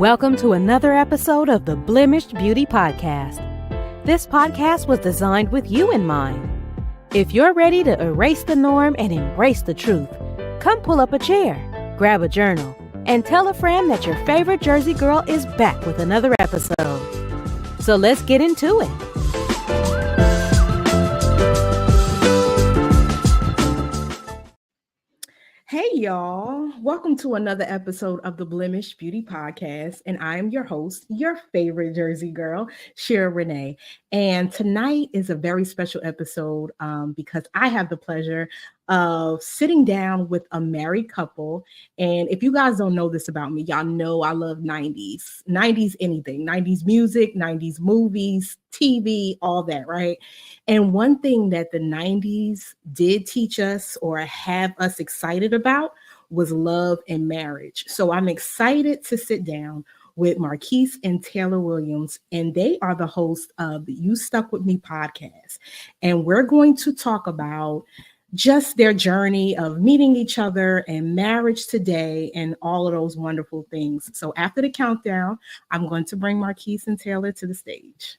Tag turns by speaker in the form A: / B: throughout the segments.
A: Welcome to another episode of the Blemished Beauty Podcast. This podcast was designed with you in mind. If you're ready to erase the norm and embrace the truth, come pull up a chair, grab a journal, and tell a friend that your favorite Jersey girl is back with another episode. So let's get into it.
B: Hey y'all, welcome to another episode of the Blemished Beauty Podcast, and I am your host, your favorite Jersey girl, Shira Renee. And tonight is a very special episode because I have the pleasure of sitting down with a married couple. And if you guys don't know this about me, y'all know I love 90s anything, 90s music, 90s movies, TV, all that, right? And one thing that the 90s did teach us or have us excited about was love and marriage. So I'm excited to sit down with Marquis and Taylor Williams, and they are the hosts of the You Stuck With Me podcast. And we're going to talk about just their journey of meeting each other and marriage today and all of those wonderful things. So after the countdown, I'm going to bring Marquis and Taylor to the stage.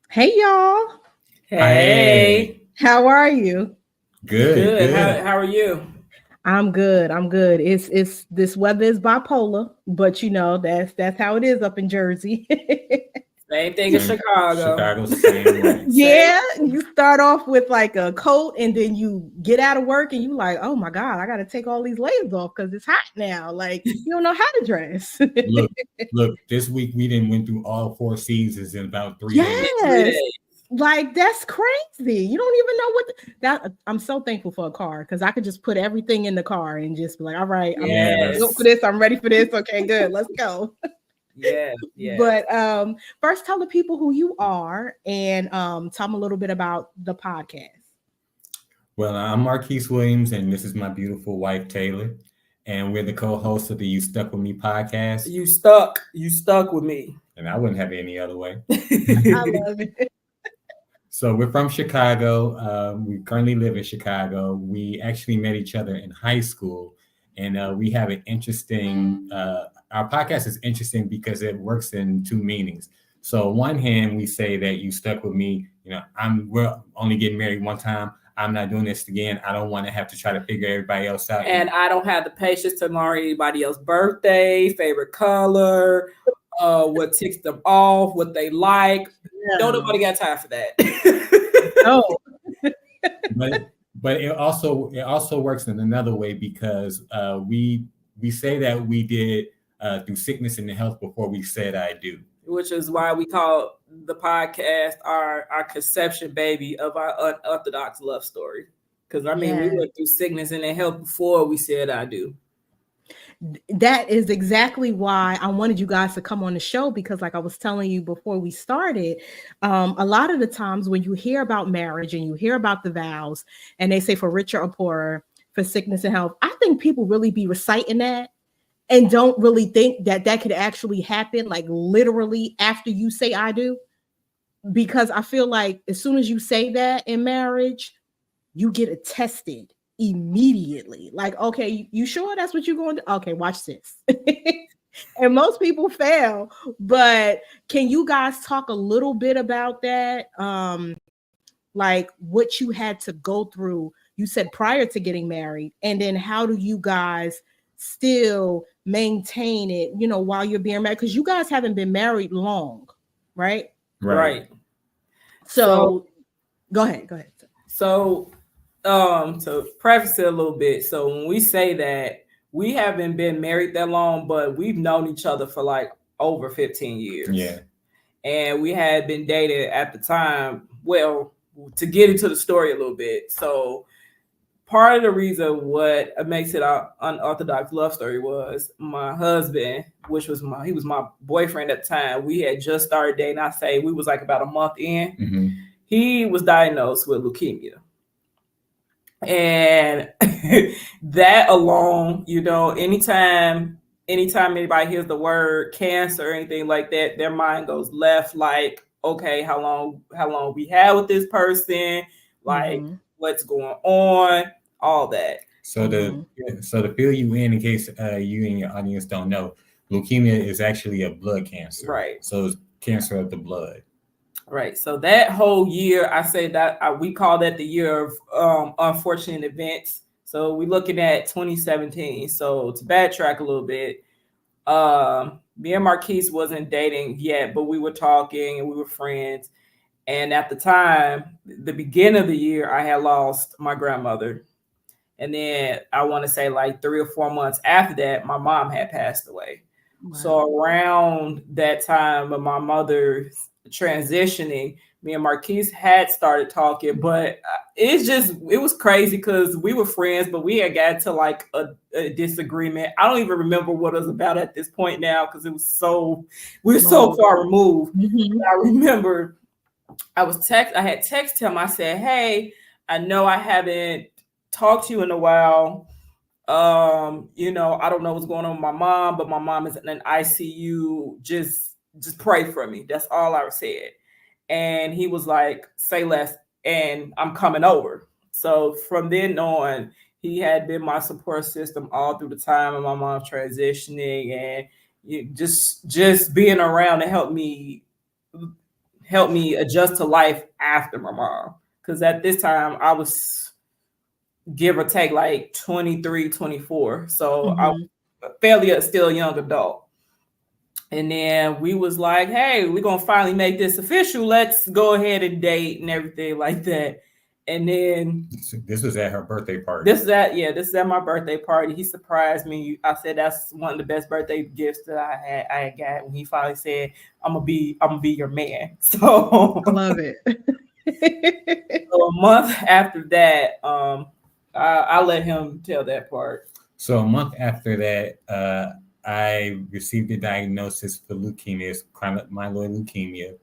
B: Hey y'all.
C: Hey.
B: How are you?
C: Good. How are you?
B: I'm good. It's this weather is bipolar, but you know that's how it is up in Jersey.
C: Same thing in Chicago.
D: Chicago's the same way.
B: Yeah, you start off with like a coat and then you get out of work and you like, oh my God, I got to take all these layers off because it's hot now. Like you don't know how to dress.
D: Look, this week we didn't went through all 4 seasons in about 3 days.
B: Yes. Like that's crazy. You don't even know that. I'm so thankful for a car because I could just put everything in the car and just be like, all right, I'm ready for this. I'm ready for this. Okay, good. Let's go.
C: Yeah.
B: But first tell the people who you are and tell them a little bit about the podcast.
D: Well, I'm Marquis Williams and this is my beautiful wife, Taylor. And we're the co-hosts of the You Stuck With Me podcast.
C: You stuck with me.
D: And I wouldn't have it any other way.
B: I love it.
D: So we're from Chicago. We currently live in Chicago. We actually met each other in high school. And we have an interesting, our podcast is interesting because it works in 2 meanings. So on one hand, we say that you stuck with me. You know, we're only getting married one time. I'm not doing this again. I don't want to have to try to figure everybody else out.
C: And I don't have the patience to learn anybody else's birthday, favorite color, what ticks them off, what they like. Yeah. Don't nobody got time for that.
B: No.
D: But it also works in another way because we say that we did through sickness and health before we said I do.
C: Which is why we call the podcast our conception baby of our unorthodox love story. Because we went through sickness and health before we said I do.
B: That is exactly why I wanted you guys to come on the show because like I was telling you before we started, a lot of the times when you hear about marriage and you hear about the vows and they say for richer or poorer, for sickness and health, I think people really be reciting that and don't really think that could actually happen like literally after you say I do. Because I feel like as soon as you say that in marriage, you get attested immediately. Like, okay, you sure that's what you're going to? Okay, watch this. And most people fail. But can you guys talk a little bit about that? Like what you had to go through, you said prior to getting married, and then how do you guys still maintain it, you know, while you're being married? Because you guys haven't been married long, right?
C: Right.
B: So go ahead.
C: So to preface it a little bit, so when we say that we haven't been married that long, but we've known each other for like over 15 years.
D: Yeah.
C: And we had been dated at the time. Well, to get into the story a little bit. So part of the reason what makes it an unorthodox love story was my husband, he was my boyfriend at the time. We had just started dating. I say we was like about a month in.
D: Mm-hmm.
C: He was diagnosed with leukemia. And that alone, anytime anybody hears the word cancer or anything like that, their mind goes left, like, okay, how long we had with this person, like what's going on, all that.
D: So to fill you in case you and your audience don't know, leukemia is actually a blood cancer.
C: Right.
D: So it's cancer of the blood.
C: Right. So that whole year, I say that we call that the year of unfortunate events. So we're looking at 2017. So to backtrack a little bit, me and Marquise wasn't dating yet, but we were talking and we were friends. And at the time, the beginning of the year, I had lost my grandmother. And then I want to say like 3 or 4 months after that, my mom had passed away. Wow. So around that time of my mother transitioning, me and Marquise had started talking, but it was crazy because we were friends, but we had got to like a disagreement. I don't even remember what it was about at this point now because we were so far removed. Mm-hmm. I remember I had texted him. I said, hey, I know I haven't talked to you in a while. I don't know what's going on with my mom, but my mom is in an ICU. Just pray for me. That's all I said. And he was like, say less, and I'm coming over. So from then on, he had been my support system all through the time of my mom transitioning, and just being around to help me adjust to life after my mom. Because at this time, I was, give or take, like 23, 24. So I was fairly still a young adult. And then we was like, hey, we're going to finally make this official. Let's go ahead and date and everything like that. And then
D: this was at her birthday party.
C: This is at my birthday party. He surprised me. I said that's one of the best birthday gifts that I had got when he finally said, I'm gonna be your man. So
B: I love it.
C: So a month after that, I let him tell that part.
D: So a month after that, I received a diagnosis for leukemia, myeloid leukemia,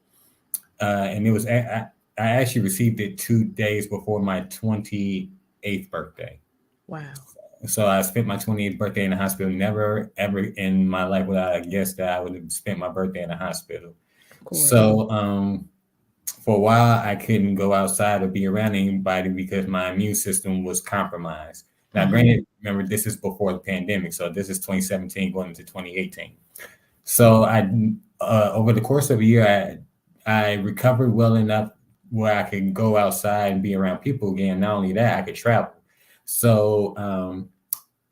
D: and it was I actually received it 2 days before my 28th birthday. Wow! So I spent my 28th birthday in the hospital. Never ever in my life would I guess that I would have spent my birthday in the hospital. So for a while, I couldn't go outside or be around anybody because my immune system was compromised. Now, granted, remember, this is before the pandemic. So this is 2017 going into 2018. So over the course of a year, I recovered well enough where I could go outside and be around people again. Not only that, I could travel. So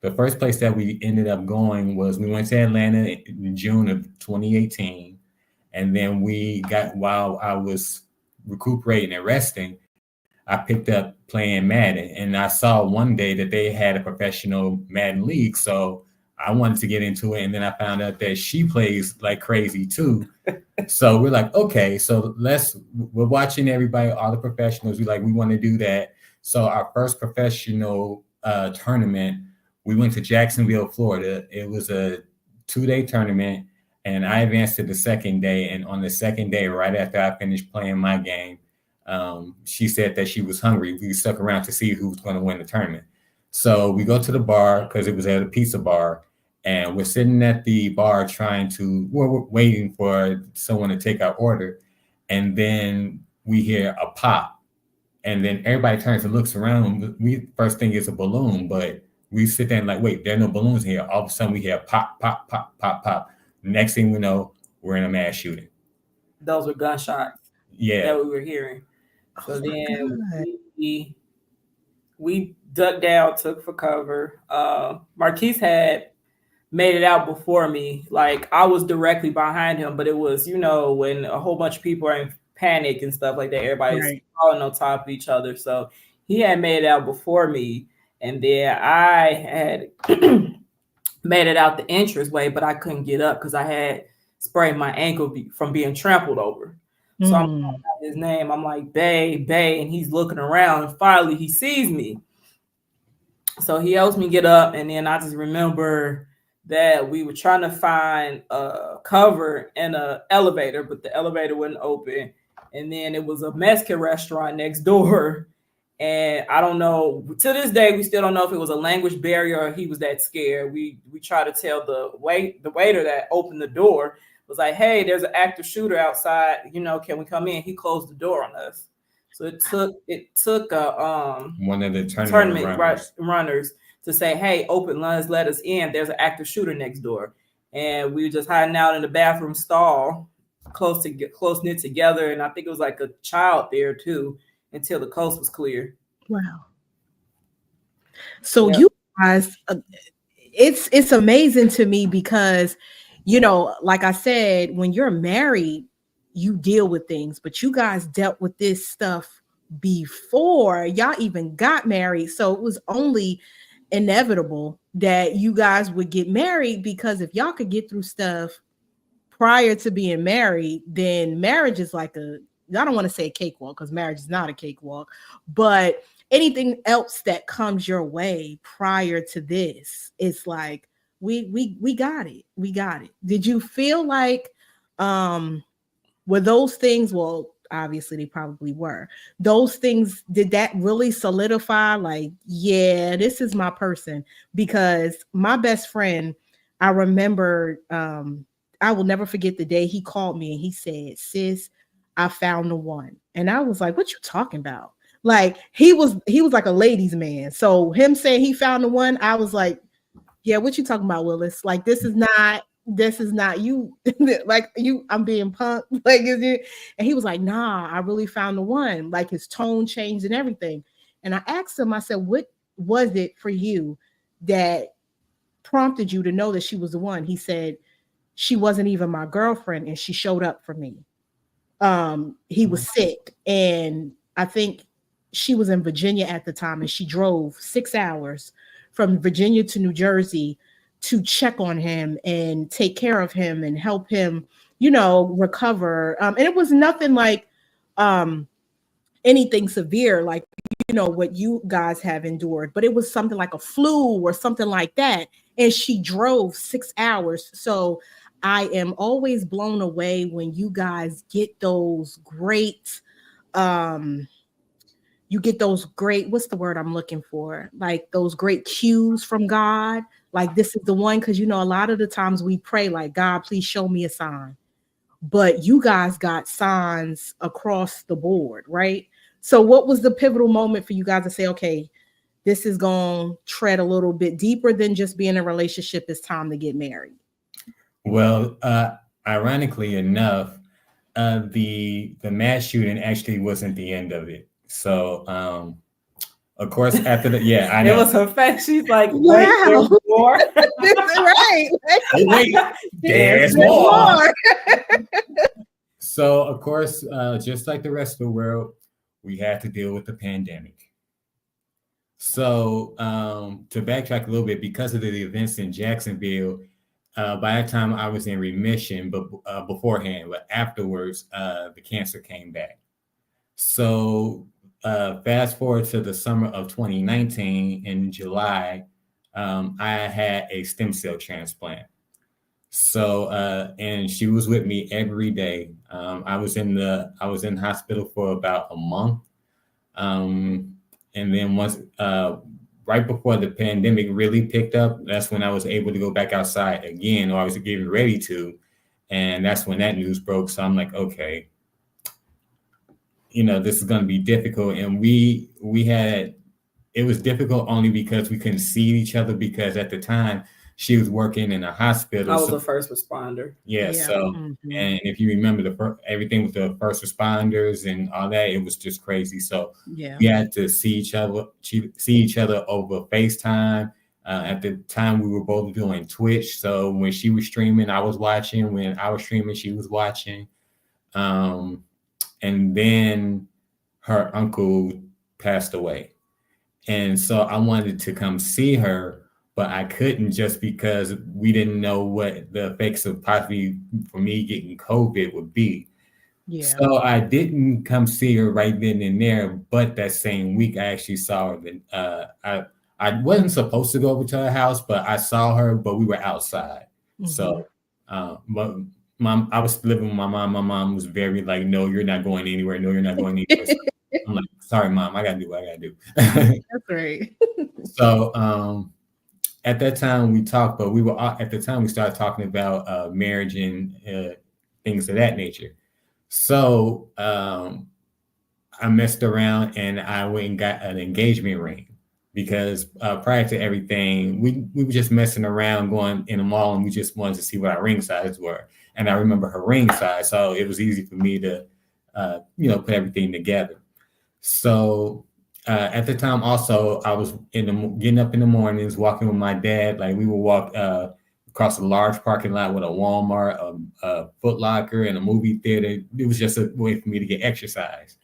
D: the first place that we ended up going was we went to Atlanta in June of 2018. And then while I was recuperating and resting, I picked up playing Madden, and I saw one day that they had a professional Madden league. So I wanted to get into it. And then I found out that she plays like crazy too. So we're like, okay, so we're watching everybody, all the professionals. We want to do that. So our first professional tournament, we went to Jacksonville, Florida. It was a 2-day tournament, and I advanced to the second day. And on the second day, right after I finished playing my game, she said that she was hungry. We stuck around to see who was going to win the tournament. So we go to the bar because it was at a pizza bar, and we're sitting at the bar we're waiting for someone to take our order. And then we hear a pop, and then everybody turns and looks around. We first think it's a balloon, but we sit there and like, wait, there are no balloons here. All of a sudden we hear pop, pop, pop, pop, pop. Next thing we know, we're in a mass shooting.
C: Those were gunshots.
D: Yeah.
C: That we were hearing. So then we ducked down, took for cover. Marquise had made it out before me. Like I was directly behind him, but it was, when a whole bunch of people are in panic and stuff like that, everybody's falling on top of each other. So he had made it out before me. And then I had made it out the entrance way, but I couldn't get up because I had sprained my ankle from being trampled over. So I'm calling out his name. I'm like, Bay, and he's looking around, and finally he sees me. So he helps me get up, and then I just remember that we were trying to find a cover in an elevator, but the elevator wasn't open. And then it was a Mexican restaurant next door. And I don't know, to this day, we still don't know if it was a language barrier or he was that scared. We try to tell the waiter that opened the door, was like, hey, there's an active shooter outside, can we come in? He closed the door on us. So it took
D: one of the tournament
C: runners to say, hey, open, let us in. There's an active shooter next door. And we were just hiding out in the bathroom stall, close knit together. And I think it was like a child there too, until the coast was clear.
B: Wow. So you guys, it's amazing to me because, like I said, when you're married, you deal with things, but you guys dealt with this stuff before y'all even got married. So it was only inevitable that you guys would get married, because if y'all could get through stuff prior to being married, then marriage is like I don't want to say a cakewalk, because marriage is not a cakewalk, but anything else that comes your way prior to this, it's like, we got it. We got it. Did you feel like, were those things, well, obviously they probably were, those things, did that really solidify, like, yeah, this is my person? Because my best friend, I remember, I will never forget the day he called me and he said, sis, I found the one. And I was like, what you talking about? Like, he was like a ladies' man. So him saying he found the one, I was like, yeah, what you talking about, Willis? Like, this is not you. Like, I'm being punked. Like, is it? And he was like, nah, I really found the one. Like, his tone changed and everything. And I asked him, I said, what was it for you that prompted you to know that she was the one? He said, she wasn't even my girlfriend and she showed up for me. He was sick, and I think she was in Virginia at the time, and she drove 6 hours from Virginia to New Jersey to check on him and take care of him and help him, recover. And it was nothing like anything severe, like, what you guys have endured, but it was something like a flu or something like that. And she drove 6 hours. So I am always blown away when you guys get those great, what's the word I'm looking for? Like those great cues from God. Like, this is the one, because, a lot of the times we pray like, God, please show me a sign. But you guys got signs across the board, right? So what was the pivotal moment for you guys to say, okay, this is going to tread a little bit deeper than just being in a relationship, it's time to get married?
D: Well, ironically enough, the mass shooting actually wasn't the end of it. So, of course, after that, I know.
C: It was her face. She's like,
B: wow.
C: Wait, there's more.
B: Right.
D: Wait, there's more. So, of course, just like the rest of the world, we had to deal with the pandemic. So, to backtrack a little bit, because of the events in Jacksonville, by that time I was in remission, but beforehand, but afterwards, the cancer came back. So fast forward to the summer of 2019, in July, I had a stem cell transplant. So, and she was with me every day. I was in hospital for about a month. And then once, right before the pandemic really picked up, that's when I was able to go back outside again, or I was getting ready to. And that's when that news broke. So I'm like, okay, this is going to be difficult. And it was difficult only because we couldn't see each other, because at the time she was working in a hospital.
C: I was a first responder.
D: Yeah. So, and if you remember everything with the first responders and all that, it was just crazy. So we had to see each other over FaceTime. At the time we were both doing Twitch. So when she was streaming, I was watching. When I was streaming, she was watching. And then her uncle passed away. And so I wanted to come see her, but I couldn't, just because we didn't know what the effects of possibly for me getting COVID would be. Yeah. So I didn't come see her right then and there, but that same week I actually saw her. I I wasn't supposed to go over to her house, but I saw her, but we were outside.
B: Mhm.
D: So, but I was living with my mom. My mom was very like, no, you're not going anywhere. No, you're not going anywhere. So I'm like, sorry, mom, I gotta do what I gotta do.
B: That's right.
D: So, at that time we talked, but we were at the time we started talking about marriage and things of that nature. So I messed around and I went and got an engagement ring because prior to everything, we were just messing around going in the mall and we just wanted to see what our ring sizes were. And I remember her ring size, so it was easy for me to, put everything together. So at the time, also, I was getting up in the mornings, walking with my dad. Like we would walk across a large parking lot with a Walmart, a Foot Locker, and a movie theater. It was just a way for me to get exercise.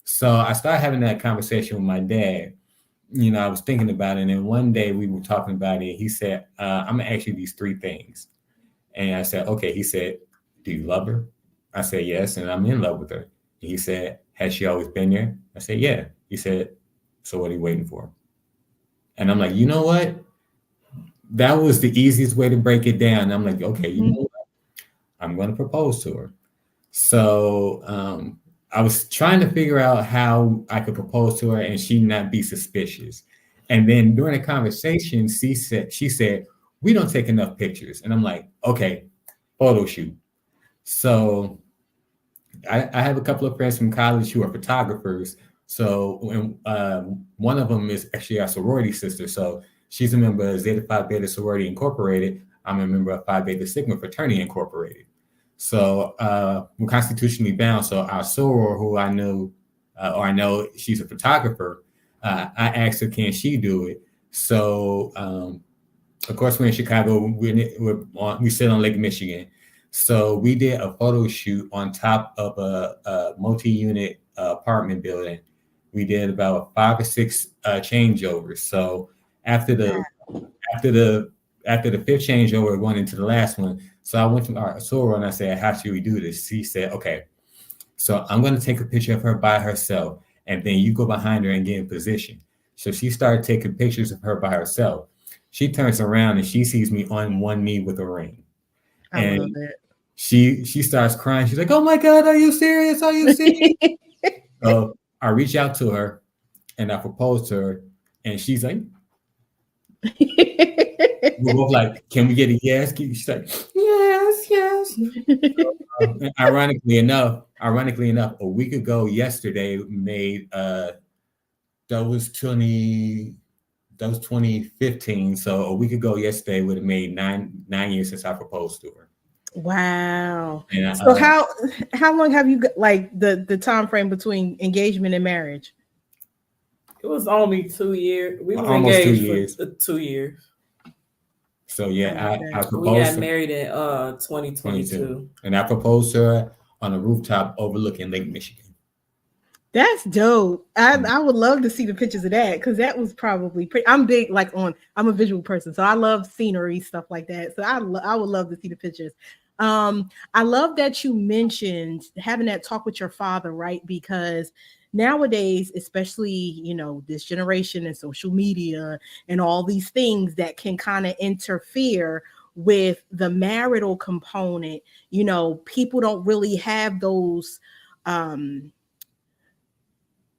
D: So I started having that conversation with my dad. I was thinking about it, and then one day we were talking about it. He said, "I'm gonna ask you these three things," and I said, "Okay." He said, "Do you love her?" I said, "Yes," and I'm in love with her. He said, "Has she always been there?" I said, "Yeah." He said, "So what are you waiting for?" And I'm like, you know what? That was the easiest way to break it down. I'm like, okay, you know what? I'm going to propose to her. So I was trying to figure out how I could propose to her and she not be suspicious. And then during the conversation, she said, "We don't take enough pictures." And I'm like, okay, photo shoot. So I have a couple of friends from college who are photographers. So one of them is actually our sorority sister. So she's a member of Zeta Phi Beta Sorority Incorporated. I'm a member of Phi Beta Sigma Fraternity Incorporated. So we're constitutionally bound. So our soror, who I knew, or I know she's a photographer, I asked her, can she do it? So of course, we're in Chicago. We sit on Lake Michigan. So we did a photo shoot on top of a multi-unit apartment building. We did about 5 or 6 changeovers. So after the fifth changeover, going into the last one. So I went to our soror and I said, "How should we do this?" She said, "Okay, so I'm going to take a picture of her by herself, and then you go behind her and get in position." So she started taking pictures of her by herself. She turns around and she sees me on one knee with a ring.
B: I love it.
D: She starts crying. She's like, "Oh my God, are you serious? Are you serious?" So I reach out to her and I propose to her, and she's like, we're both like, "Can we get a yes?" She's like, "Yes, yes." So, ironically enough, a week ago yesterday made that was 2015. So a week ago yesterday would have made 9 years since I proposed to her.
B: Wow.
D: And,
B: so how long have you got, like the time frame between engagement and marriage?
C: It was only 2 years. We was
D: almost
C: engaged
D: 2 years.
C: for 2 years.
D: So yeah, I proposed.
C: We got married in 2022.
D: And I proposed to her on a rooftop overlooking Lake Michigan.
B: That's dope. I would love to see the pictures of that because that was probably pretty. I'm big I'm a visual person, so I love scenery, stuff like that. So I would love to see the pictures. I love that you mentioned having that talk with your father, right? Because nowadays, especially, this generation and social media and all these things that can kind of interfere with the marital component, people don't really have those,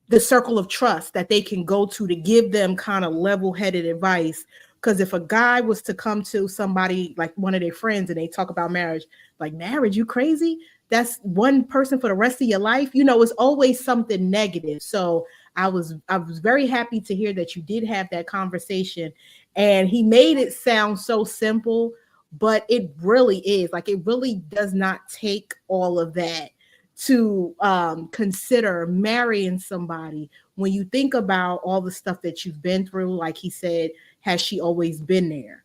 B: the circle of trust that they can go to give them kind of level-headed advice. Because if a guy was to come to somebody like one of their friends and they talk about marriage, like, "Marriage, you crazy? That's one person for the rest of your life." It's always something negative. So I was very happy to hear that you did have that conversation, and he made it sound so simple, but it really is. Like, it really does not take all of that to consider marrying somebody. When you think about all the stuff that you've been through, like he said, has she always been there?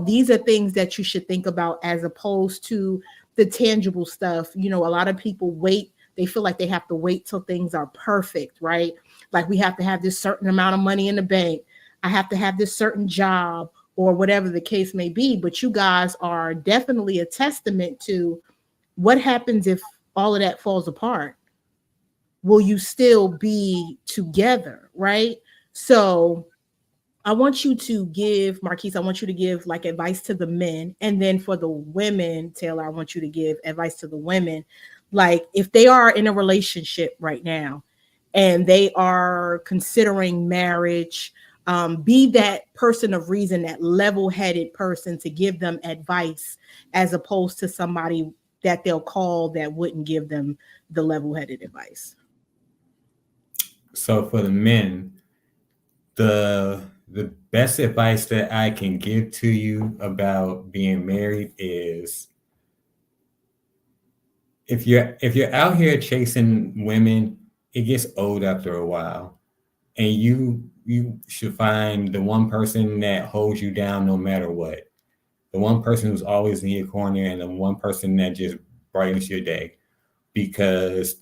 B: These are things that you should think about as opposed to the tangible stuff. A lot of people wait. They feel like they have to wait till things are perfect, right? Like, we have to have this certain amount of money in the bank. I have to have this certain job, or whatever the case may be. But you guys are definitely a testament to what happens if all of that falls apart. Will you still be together, right? So I want you to give, Marquise, I want you to give like advice to the men. And then for the women, Taylor, I want you to give advice to the women. Like if they are in a relationship right now and they are considering marriage, be that person of reason, that level-headed person to give them advice as opposed to somebody that they'll call that wouldn't give them the level-headed advice.
D: So for the men, the best advice that I can give to you about being married is if you're out here chasing women, it gets old after a while. And you should find the one person that holds you down no matter what. The one person who's always in your corner and the one person that just brightens your day. Because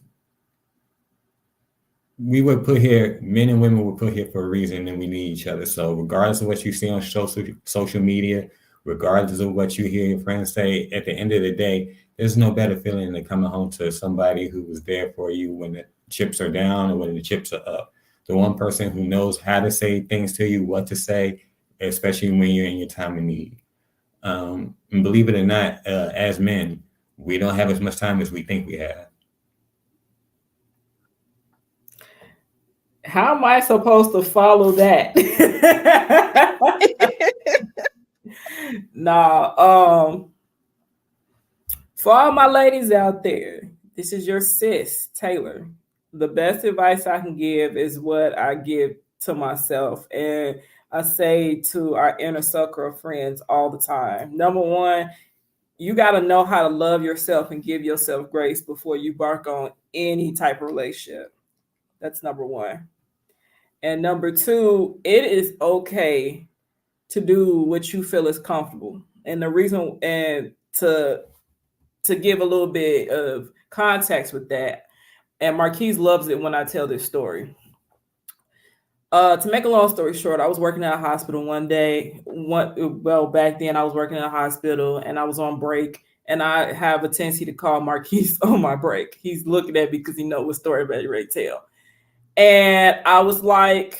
D: we were put here, men and women were put here for a reason, and we need each other. So regardless of what you see on social media, regardless of what you hear your friends say, at the end of the day, there's no better feeling than coming home to somebody who was there for you when the chips are down and when the chips are up. The one person who knows how to say things to you, what to say, especially when you're in your time of need. And believe it or not, as men, we don't have as much time as we think we have.
C: How am I supposed to follow that? Nah, for all my ladies out there, this is your sis, Taylor. The best advice I can give is what I give to myself. And I say to our inner circle of friends all the time. Number one, you got to know how to love yourself and give yourself grace before you embark on any type of relationship. That's number one. And number two, it is okay to do what you feel is comfortable. And the reason, and to give a little bit of context with that, and Marquise loves it when I tell this story. To make a long story short, I was working at a hospital one day. Back then I was working at a hospital and I was on break, and I have a tendency to call Marquise on my break. He's looking at me because he knows what story I'm ready to tell. And I was like,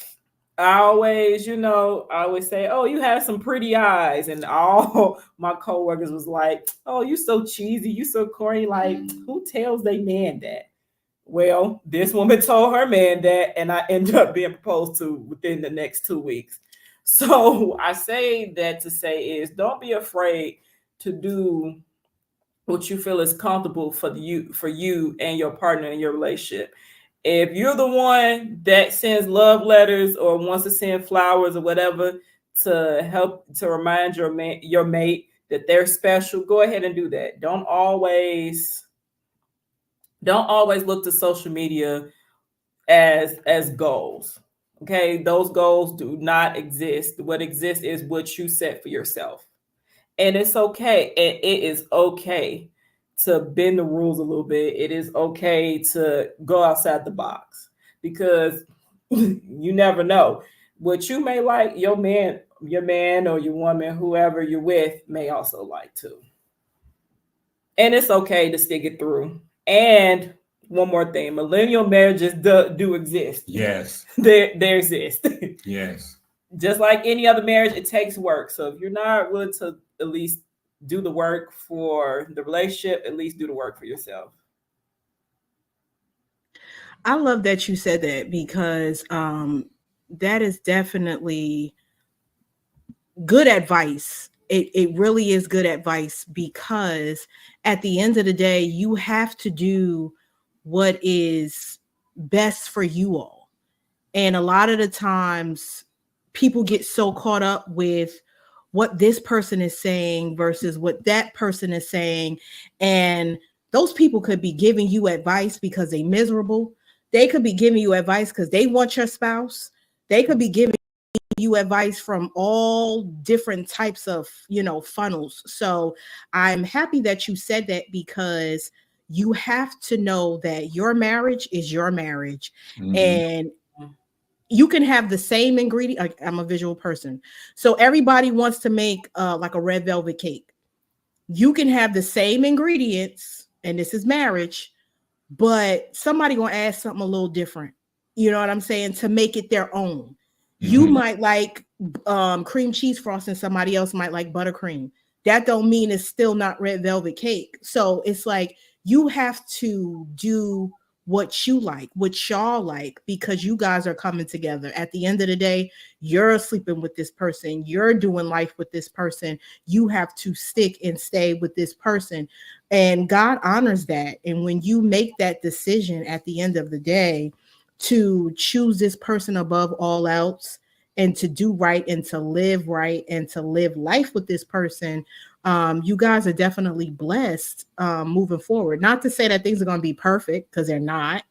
C: I always say, oh, you have some pretty eyes. And all my coworkers was like, oh, you so cheesy. You so corny. Like, who tells they man that? Well, this woman told her man that, and I ended up being proposed to within the next 2 weeks. So I say that to say is don't be afraid to do what you feel is comfortable for you and your partner in your relationship. If you're the one that sends love letters or wants to send flowers or whatever to help to remind your mate that they're special, go ahead and do that. Don't always look to social media as goals. Okay, those goals do not exist. What exists is what you set for yourself. And it's okay. And it is okay to bend the rules a little bit. It is okay to go outside the box because you never know. What you may like, your man or your woman, whoever you're with, may also like too. And it's okay to stick it through. And one more thing, millennial marriages do exist.
D: Yes.
C: They exist.
D: Yes.
C: Just like any other marriage, it takes work. So if you're not willing to at least do the work for the relationship, at least do the work for yourself.
B: I love that you said that because that is definitely good advice. It really is good advice because at the end of the day, you have to do what is best for you all. And a lot of the times people get so caught up with what this person is saying versus what that person is saying. And those people could be giving you advice because they're miserable. They could be giving you advice because they want your spouse. They could be giving you advice from all different types of, funnels. So I'm happy that you said that because you have to know that your marriage is your marriage. Mm-hmm. And you can have the same ingredient. I'm a visual person. So everybody wants to make like a red velvet cake. You can have the same ingredients, and this is marriage, but somebody going to add something a little different. You know what I'm saying? To make it their own. Mm-hmm. You might like cream cheese frosting, somebody else might like buttercream. That don't mean it's still not red velvet cake. So it's like you have to do what you like, what y'all like, because you guys are coming together. At the end of the day, you're sleeping with this person, you're doing life with this person. You have to stick and stay with this person. And God honors that. And when you make that decision at the end of the day to choose this person above all else, and to do right and to live right and to live life with this person, you guys are definitely blessed moving forward. Not to say that things are going to be perfect, because they're not.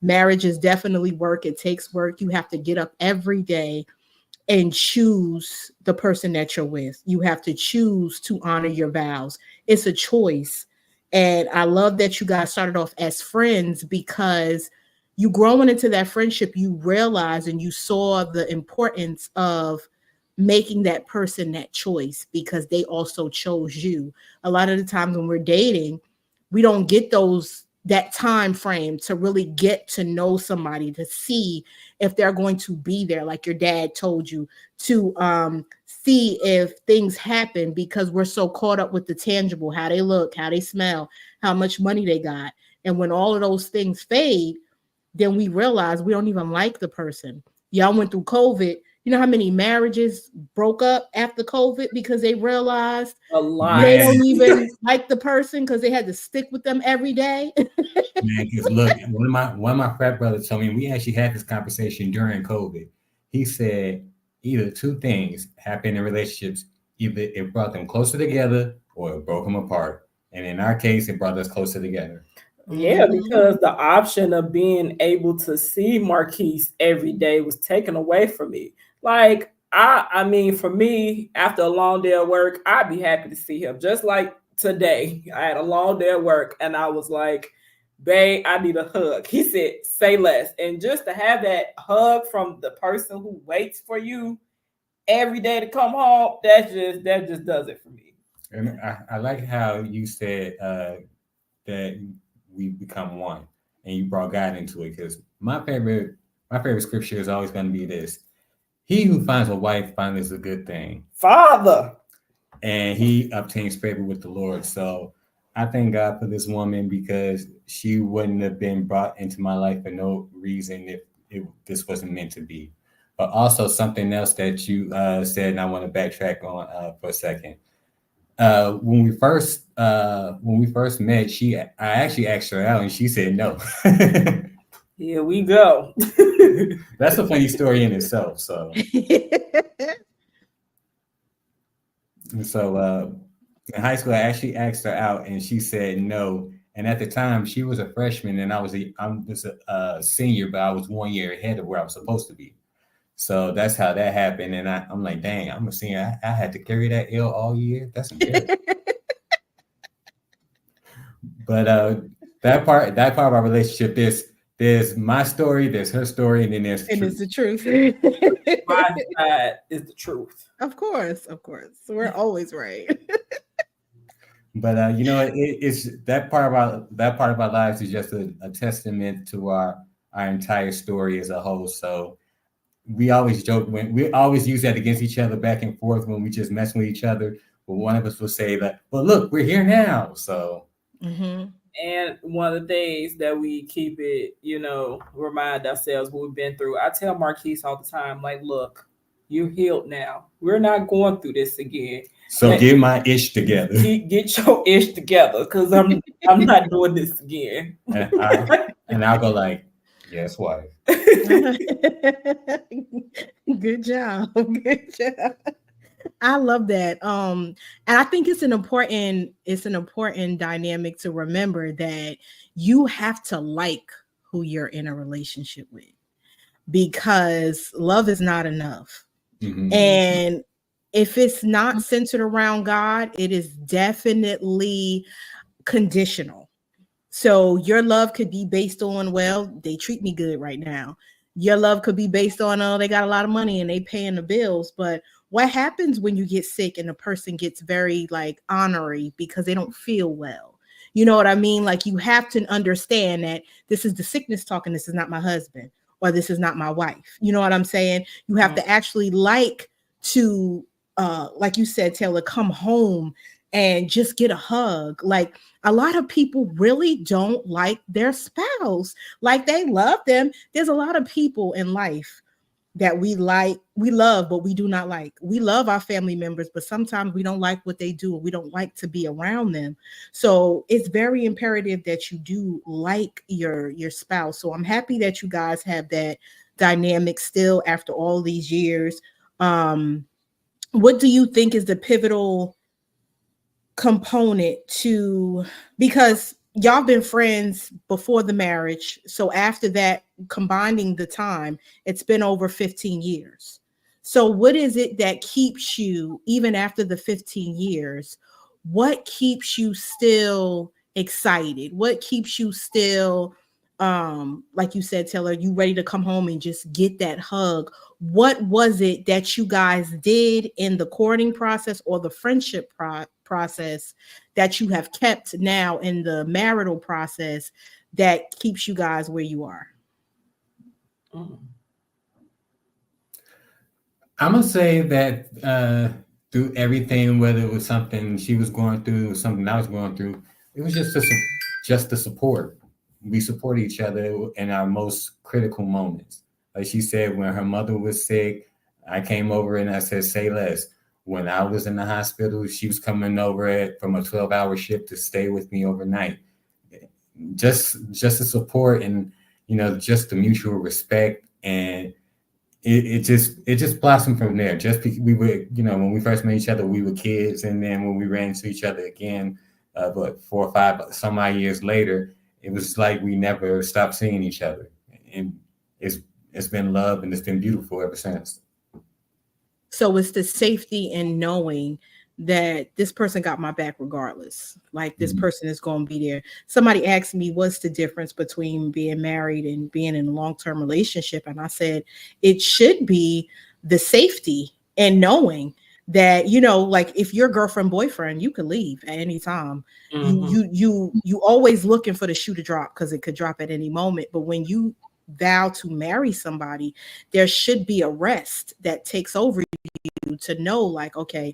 B: Marriage is definitely work. It takes work. You have to get up every day and choose the person that you're with. You have to choose to honor your vows. It's a choice. And I love that you guys started off as friends, because you growing into that friendship, you realize and you saw the importance of making that person that choice, because they also chose you. A lot of the times when we're dating, we don't get that time frame to really get to know somebody, to see if they're going to be there, like your dad told you, to see if things happen, because we're so caught up with the tangible, how they look, how they smell, how much money they got. And when all of those things fade, then we realize we don't even like the person. Y'all went through COVID. You know how many marriages broke up after COVID because they realized
C: a lot.
B: They don't even like the person because they had to stick with them every day.
D: Man, because look, one of my frat brothers told me, we actually had this conversation during COVID. He said either two things happen in relationships: either it brought them closer together or it broke them apart. And in our case, it brought us closer together.
C: Yeah, because the option of being able to see Marquise every day was taken away from me. Like, I mean, for me, after a long day of work, I'd be happy to see him. Just like today, I had a long day of work and I was like, babe, I need a hug. He said, say less. And just to have that hug from the person who waits for you every day to come home, that just does it for me.
D: And I like how you said that we become one, and you brought God into it, because my favorite scripture is always going to be this: he who finds a wife finds a good thing,
C: Father, and
D: he obtains favor with the Lord. So I thank God for this woman, because she wouldn't have been brought into my life for no reason if this wasn't meant to be. But also something else that you said, and I want to backtrack on for a second. When we first met, I actually asked her out and she said no.
C: Here we go.
D: That's a funny story in itself. So in high school, I actually asked her out and she said no. And at the time, she was a freshman and I'm just a senior, but I was 1 year ahead of where I was supposed to be. So that's how that happened. And I'm like, dang, I'm a senior. I had to carry that L all year. That's embarrassing. But that part of our relationship, there's my story, there's her story, and then there's
B: the truth.
C: My side is the truth.
B: Of course. We're always right.
D: But it's that part of our lives is just a testament to our entire story as a whole. So we always joke, we always use that against each other back and forth when we just mess with each other. But one of us will say that, but look, we're here now. So,
C: And one of the things that we keep it, remind ourselves what we've been through. I tell Marquise all the time, like, look, you're healed now. We're not going through this again.
D: So get my ish together.
C: Get your ish together, because I'm not doing this again.
D: And I'll go like, yes, wife.
B: Good job. I love that. And I think it's an important dynamic to remember, that you have to like who you're in a relationship with, because love is not enough. Mm-hmm. And if it's not centered around God, it is definitely conditional. So your love could be based on, well, they treat me good right now. Your love could be based on, oh, they got a lot of money and they paying the bills. But what happens when you get sick and the person gets very like honorary because they don't feel well? You know what I mean? Like, you have to understand that this is the sickness talking. This is not my husband, or this is not my wife. You know what I'm saying? You have to actually like to, like you said, Taylor, come home and just get a hug. Like, a lot of people really don't like their spouse. Like, they love them. There's a lot of people in life that we love, but we do not like. We love our family members, but sometimes we don't like what they do, and we don't like to be around them. So it's very imperative that you do like your spouse. So I'm happy that you guys have that dynamic still after all these years. What do you think is the pivotal component to, because y'all been friends before the marriage, so after that, combining the time, it's been over 15 years. So what is it that keeps you, even after the 15 years, what keeps you still excited? What keeps you still, like you said, Taylor, you ready to come home and just get that hug? What was it that you guys did in the courting process or the friendship process that you have kept now in the marital process that keeps you guys where you are?
D: I'm gonna say that through everything, whether it was something she was going through or something I was going through, it was just the support. We support each other in our most critical moments. Like she said, when her mother was sick, I came over and I said, say less. When I was in the hospital, she was coming over from a 12-hour shift to stay with me overnight. Just the support and, just the mutual respect. And it just blossomed from there. Just because we were, when we first met each other, we were kids. And then when we ran into each other again, 4 or 5 some odd years later, it was like we never stopped seeing each other. And it's been love, and it's been beautiful ever since.
B: So it's the safety in knowing that this person got my back regardless. Like, this person is going to be there. Somebody asked me, what's the difference between being married and being in a long-term relationship? And I said, it should be the safety and knowing that, like, if you're girlfriend, boyfriend, you can leave at any time. You always looking for the shoe to drop, because it could drop at any moment. But when you vow to marry somebody, there should be a rest that takes over you to know, like, okay,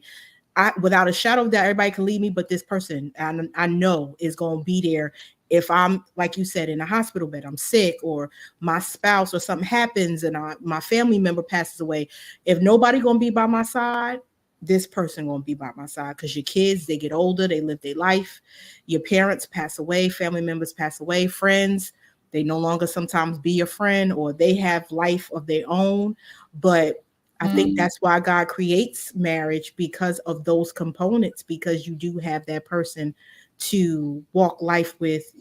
B: without a shadow of doubt, everybody can leave me, but this person I know is going to be there. If I'm, like you said, in a hospital bed, I'm sick, or my spouse or something happens and my family member passes away, if nobody going to be by my side, this person going to be by my side. Because your kids, they get older, they live their life. Your parents pass away, family members pass away, friends, they no longer sometimes be your friend, or they have life of their own. But I think that's why God creates marriage, because of those components, because you do have that person to walk life with,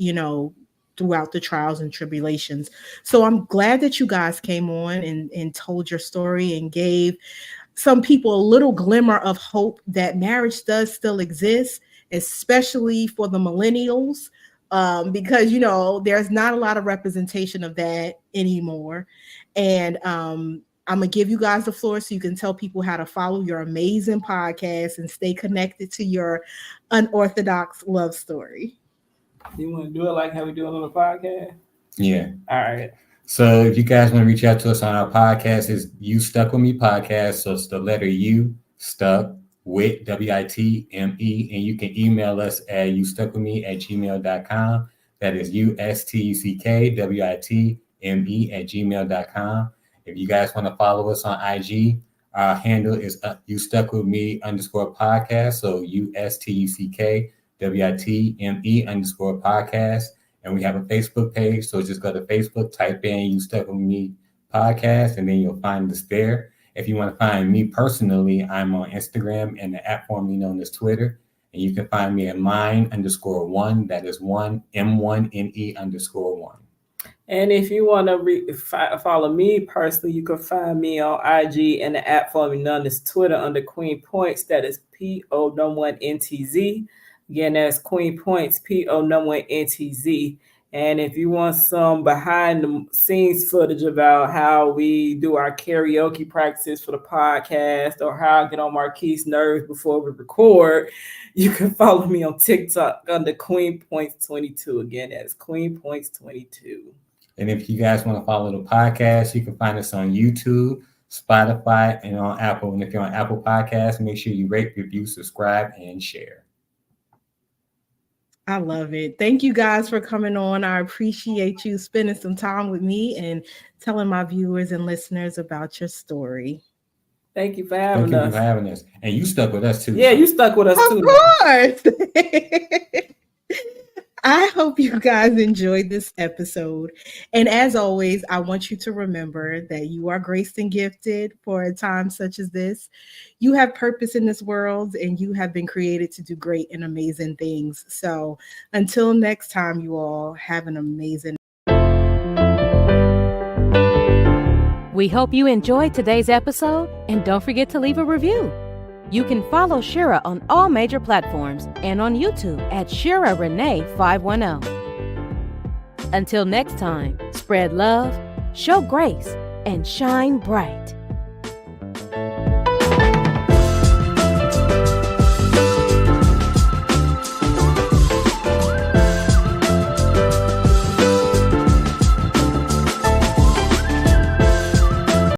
B: throughout the trials and tribulations. So I'm glad that you guys came on and told your story and gave some people a little glimmer of hope that marriage does still exist, especially for the millennials. Because, there's not a lot of representation of that anymore. And I'm going to give you guys the floor so you can tell people how to follow your amazing podcast and stay connected to your unorthodox love story.
C: You want to do it like how we do it on the podcast?
D: Yeah.
C: All right.
D: So if you guys want to reach out to us on our podcast, it's You Stuck With Me Podcast. So it's the letter U, stuck with, WITME, and you can email us at youstuckwithme@gmail.com. That is USTUCKWITME@gmail.com. If you guys want to follow us on IG, our handle is YouStuckWithMe_podcast. So USTUCKWITME_podcast. And we have a Facebook page. So just go to Facebook, type in You Stuck With Me Podcast, and then you'll find us there. If you want to find me personally, I'm on Instagram and the app formerly known as Twitter. And you can find me at mine_1. That is MNE_1.
C: And if you want to follow me personally, you can find me on IG and the app formerly known as Twitter under Queen Points. That is PO1NTZ. Again, that's Queen Points, PO1NTZ. And if you want some behind the scenes footage about how we do our karaoke practices for the podcast, or how I get on Marquis' nerves before we record, you can follow me on TikTok under Queen Points 22. Again, that's Queen Points 22.
D: And if you guys want to follow the podcast, you can find us on YouTube. Spotify, and on Apple. And if you're on Apple Podcasts, make sure you rate, review, subscribe, and share.
B: I love it. Thank you guys for coming on. I appreciate you spending some time with me and telling my viewers and listeners about your story.
C: Thank you for having us.
D: And you stuck with us too.
C: Yeah, you stuck with us too.
B: Of course. I hope you guys enjoyed this episode. And as always, I want you to remember that you are graced and gifted for a time such as this. You have purpose in this world, and you have been created to do great and amazing things. So until next time, you all have an amazing.
A: We hope you enjoyed today's episode, and don't forget to leave a review. You can follow Shira on all major platforms and on YouTube at Shira Renee 510. Until next time, spread love, show grace, and shine bright.